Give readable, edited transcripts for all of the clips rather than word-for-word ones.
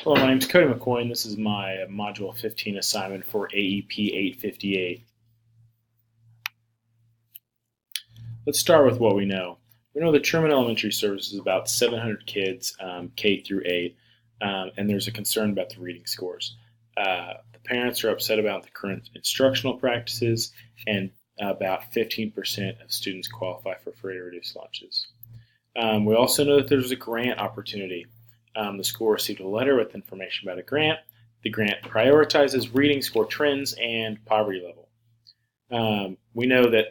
Hello, my name is Cody McCoy, and this is my Module 15 assignment for AEP 858. Let's start with what we know. We know that Truman Elementary services about 700 kids, K through 8, and there's a concern about the reading scores. The parents are upset about the current instructional practices, and about 15% of students qualify for free or reduced lunches. We also know that there's a grant opportunity. The school received a letter with information about a grant. The grant prioritizes reading score trends and poverty level. We know that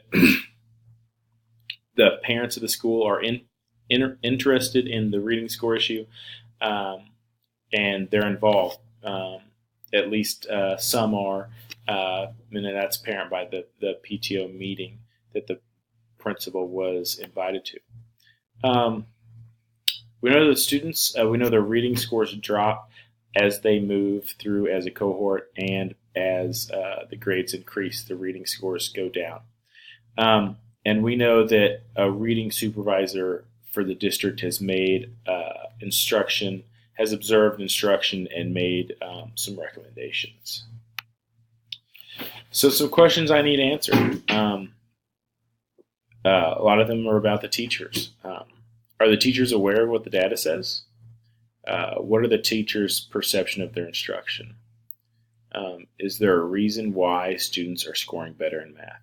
the parents of the school are interested in the reading score issue, and they're involved. At least some are, and that's apparent by the PTO meeting that the principal was invited to. We know that students, we know their reading scores drop as they move through as a cohort, and as the grades increase, the reading scores go down. And we know that a reading supervisor for the district has made has observed instruction and made some recommendations. So some questions I need answered. A lot of them are about the teachers. Are the teachers aware of what the data says? What are the teachers' perception of their instruction? Is there a reason why students are scoring better in math?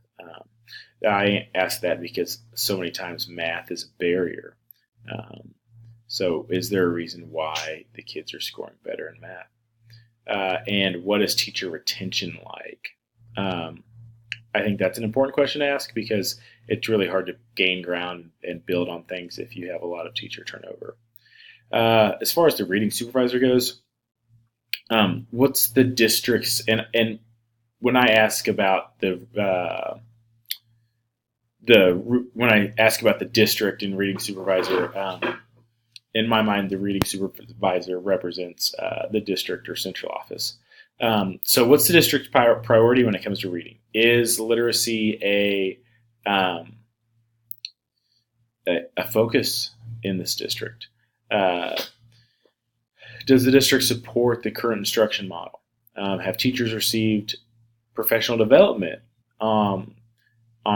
I ask that because so many times math is a barrier. So is there a reason why the kids are scoring better in math? And what is teacher retention like? I think that's an important question to ask because it's really hard to gain ground and build on things if you have a lot of teacher turnover. As far as the reading supervisor goes, what's the district's, and when I ask about when I ask about the district and reading supervisor, in my mind, the reading supervisor represents the district or central office. So what's the district's priority when it comes to reading? Is literacy a focus in this district? Does the district support the current instruction model? Have teachers received professional development on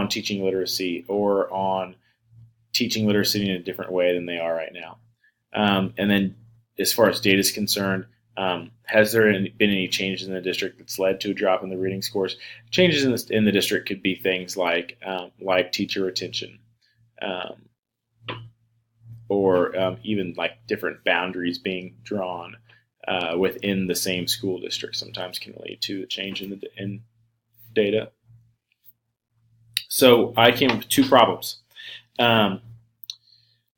teaching literacy or on teaching literacy in a different way than they are right now? And then as far as data is concerned, has there been any changes in the district that's led to a drop in the reading scores? Changes in the district could be things like teacher retention, or even like different boundaries being drawn within the same school district. Sometimes can lead to a change in data. So I came up with two problems.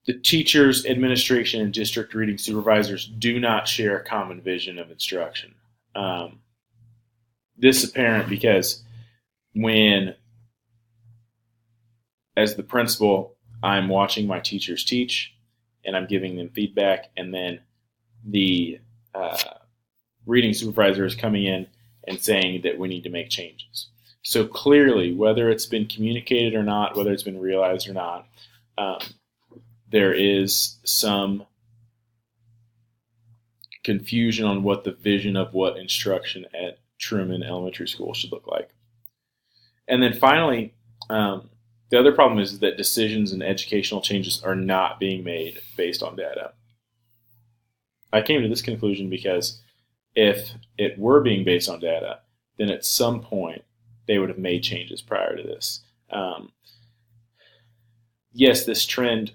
The teachers, administration, and district reading supervisors do not share a common vision of instruction. This is apparent because when, as the principal, I'm watching my teachers teach and I'm giving them feedback, and then the reading supervisor is coming in and saying that we need to make changes. So clearly, whether it's been communicated or not, whether it's been realized or not, there is some confusion on what the vision of what instruction at Truman Elementary School should look like. And then finally, the other problem is that decisions and educational changes are not being made based on data. I came to this conclusion because if it were being based on data, then at some point they would have made changes prior to this. Yes, this trend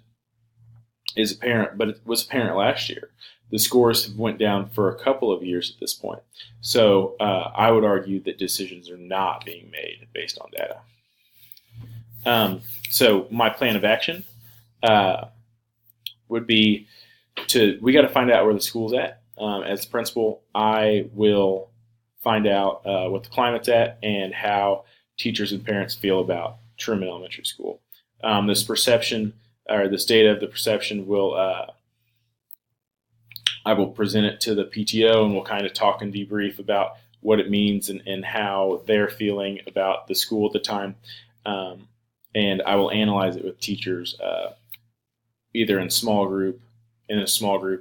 is apparent, but it was apparent last year. The scores went down for a couple of years at this point. So I would argue that decisions are not being made based on data. So my plan of action would be we got to find out where the school's at. As the principal, I will find out what the climate's at and how teachers and parents feel about Truman Elementary School. This perception, or this data of the perception, I will present it to the PTO, and we'll kind of talk and debrief about what it means and how they're feeling about the school at the time. And I will analyze it with teachers, either in a small group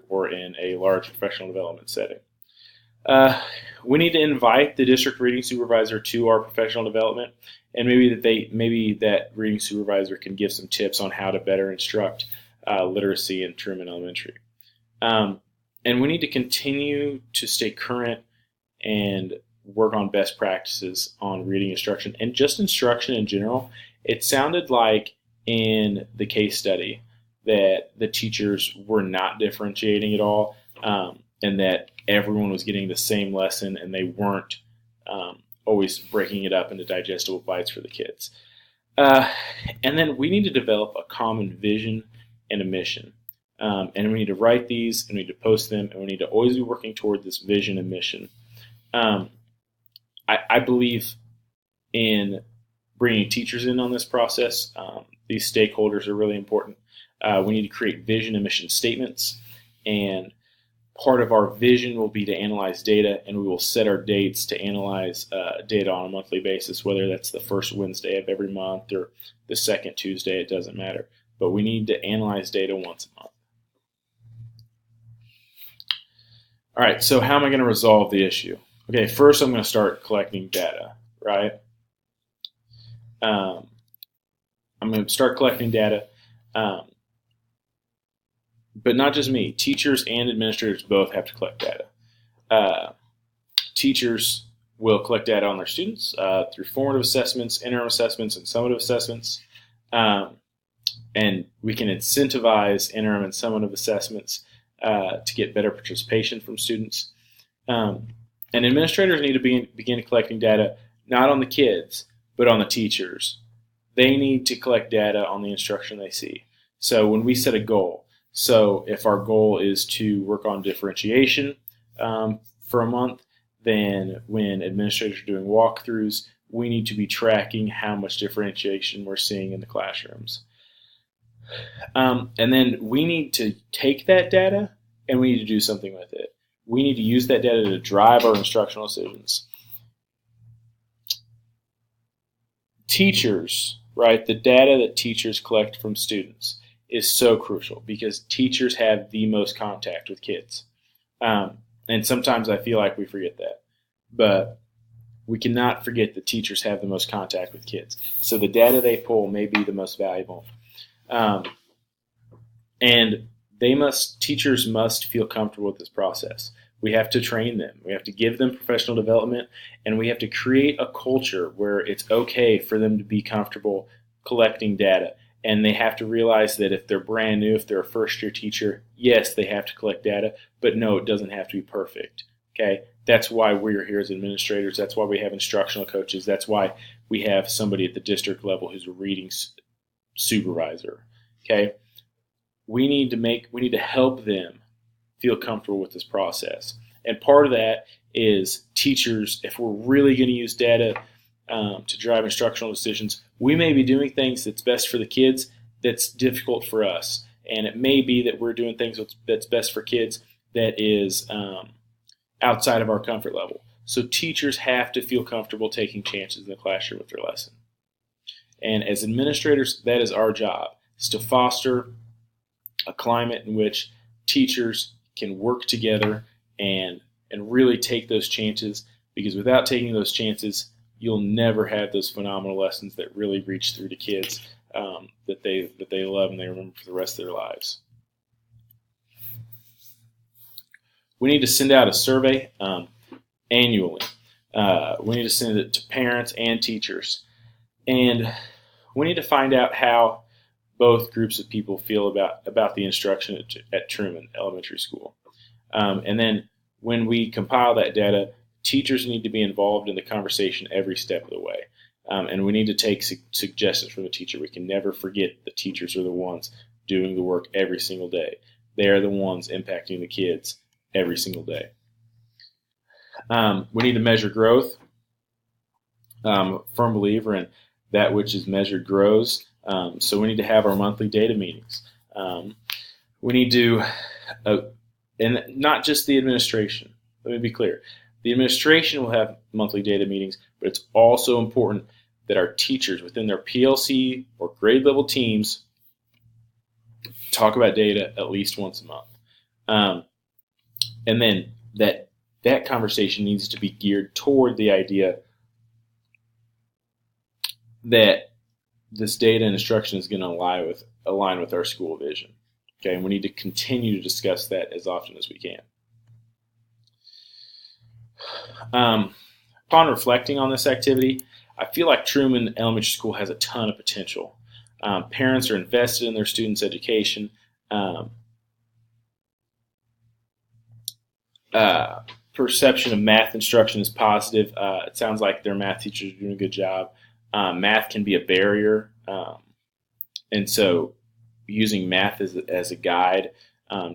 or in a large professional development setting. We need to invite the district reading supervisor to our professional development, and maybe that reading supervisor can give some tips on how to better instruct literacy in Truman Elementary. And we need to continue to stay current and work on best practices on reading instruction and just instruction in general. It sounded like in the case study that the teachers were not differentiating at all, and that everyone was getting the same lesson and they weren't always breaking it up into digestible bites for the kids. And then we need to develop a common vision and a mission. And we need to write these, and we need to post them, and we need to always be working toward this vision and mission. I believe in bringing teachers in on this process. These stakeholders are really important. We need to create vision and mission statements, and part of our vision will be to analyze data, and we will set our dates to analyze data on a monthly basis, whether that's the first Wednesday of every month or the second Tuesday, it doesn't matter. But we need to analyze data once a month. All right, so how am I going to resolve the issue? Okay, first I'm going to start collecting data, right? I'm going to start collecting data, but not just me. Teachers and administrators both have to collect data. Teachers will collect data on their students through formative assessments, interim assessments, and summative assessments. And we can incentivize interim and summative assessments to get better participation from students. And administrators need to begin collecting data not on the kids, but on the teachers. They need to collect data on the instruction they see. So when we set a goal, so if our goal is to work on differentiation for a month, then when administrators are doing walkthroughs, we need to be tracking how much differentiation we're seeing in the classrooms. And then we need to take that data and we need to do something with it. We need to use that data to drive our instructional decisions. Teachers, right? The data that teachers collect from students is so crucial because teachers have the most contact with kids. And sometimes I feel like we forget that. But we cannot forget that teachers have the most contact with kids. So the data they pull may be the most valuable. And teachers must feel comfortable with this process. We have to train them. We have to give them professional development, and we have to create a culture where it's okay for them to be comfortable collecting data. And they have to realize that if they're brand new, if they're a first-year teacher, yes, they have to collect data, but no, it doesn't have to be perfect. Okay? That's why we're here as administrators. That's why we have instructional coaches. That's why we have somebody at the district level who's a reading supervisor. Okay? We need to help them feel comfortable with this process. And part of that is teachers, if we're really going to use data to drive instructional decisions, we may be doing things that's best for the kids that's difficult for us. And it may be that we're doing things that's best for kids that is outside of our comfort level. So teachers have to feel comfortable taking chances in the classroom with their lesson. And as administrators, that is our job, is to foster a climate in which teachers can work together and really take those chances, because without taking those chances, you'll never have those phenomenal lessons that really reach through to kids that they love and they remember for the rest of their lives. We need to send out a survey annually. We need to send it to parents and teachers. And we need to find out how both groups of people feel about the instruction at Truman Elementary School. And then when we compile that data, teachers need to be involved in the conversation every step of the way. And we need to take suggestions from the teacher. We can never forget the teachers are the ones doing the work every single day. They are the ones impacting the kids every single day. We need to measure growth. Firm believer in that which is measured grows. So we need to have our monthly data meetings. We need to, and not just the administration. Let me be clear. The administration will have monthly data meetings, but it's also important that our teachers within their PLC or grade level teams talk about data at least once a month. And then that that conversation needs to be geared toward the idea that this data and instruction is going to align with our school vision. Okay, and we need to continue to discuss that as often as we can. Upon reflecting on this activity, I feel like Truman Elementary School has a ton of potential. Parents are invested in their students' education. Perception of math instruction is positive. It sounds like their math teachers are doing a good job. Math can be a barrier, and so using math as a guide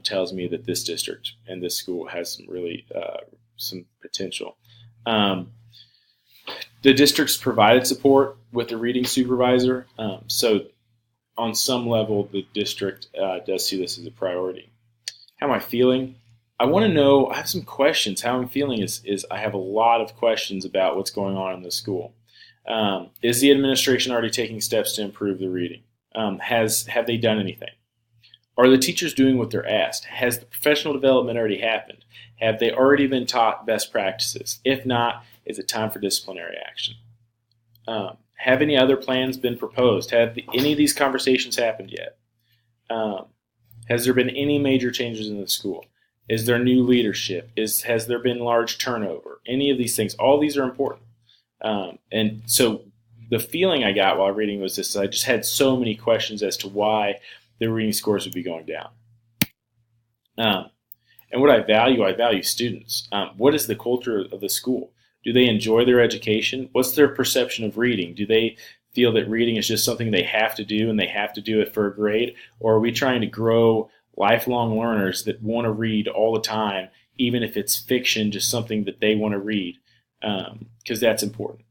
tells me that this district and this school has some potential. The district's provided support with a reading supervisor, so on some level the district does see this as a priority. How am I feeling? I want to know, I have some questions. How I'm feeling is I have a lot of questions about what's going on in the school. Is the administration already taking steps to improve the reading? Have they done anything? Are the teachers doing what they're asked? Has the professional development already happened? Have they already been taught best practices? If not, is it time for disciplinary action? Have any other plans been proposed? Have any of these conversations happened yet? Has there been any major changes in the school? Is there new leadership? Has there been large turnover? Any of these things, all these are important. And so the feeling I got while reading was this: I just had so many questions as to why the reading scores would be going down. And what I value students. What is the culture of the school? Do they enjoy their education? What's their perception of reading? Do they feel that reading is just something they have to do and they have to do it for a grade? Or are we trying to grow lifelong learners that want to read all the time, even if it's fiction, just something that they want to read? Because that's important.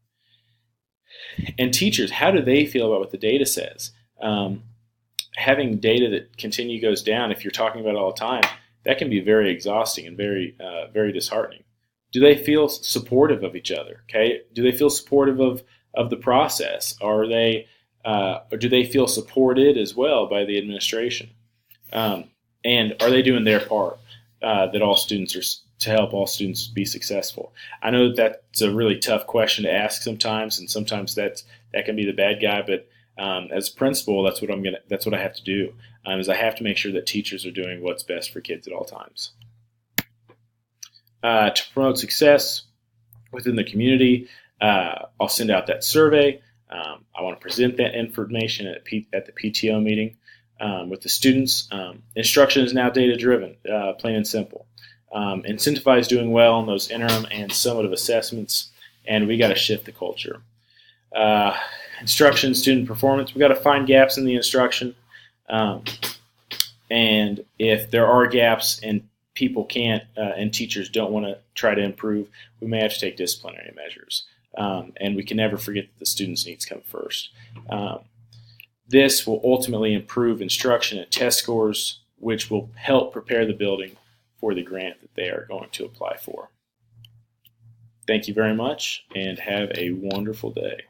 And teachers, how do they feel about what the data says? Having data that continue goes down, if you're talking about it all the time, that can be very exhausting and very disheartening. Do they feel supportive of each other? Okay, do they feel supportive of the process? Or do they feel supported as well by the administration? And are they doing their part that all students are to help all students be successful? I know that's a really tough question to ask sometimes, and sometimes that can be the bad guy. But as a principal, that's what I have to do. Is I have to make sure that teachers are doing what's best for kids at all times. To promote success within the community, I'll send out that survey. I want to present that information at the PTO meeting with the students. Instruction is now data-driven, plain and simple. Incentivize doing well in those interim and summative assessments, and we got to shift the culture. Instruction, student performance, we got to find gaps in the instruction, and if there are gaps and people can't and teachers don't want to try to improve, we may have to take disciplinary measures. And we can never forget that the students' needs come first. This will ultimately improve instruction and test scores, which will help prepare the building for the grant that they are going to apply for. Thank you very much, and have a wonderful day.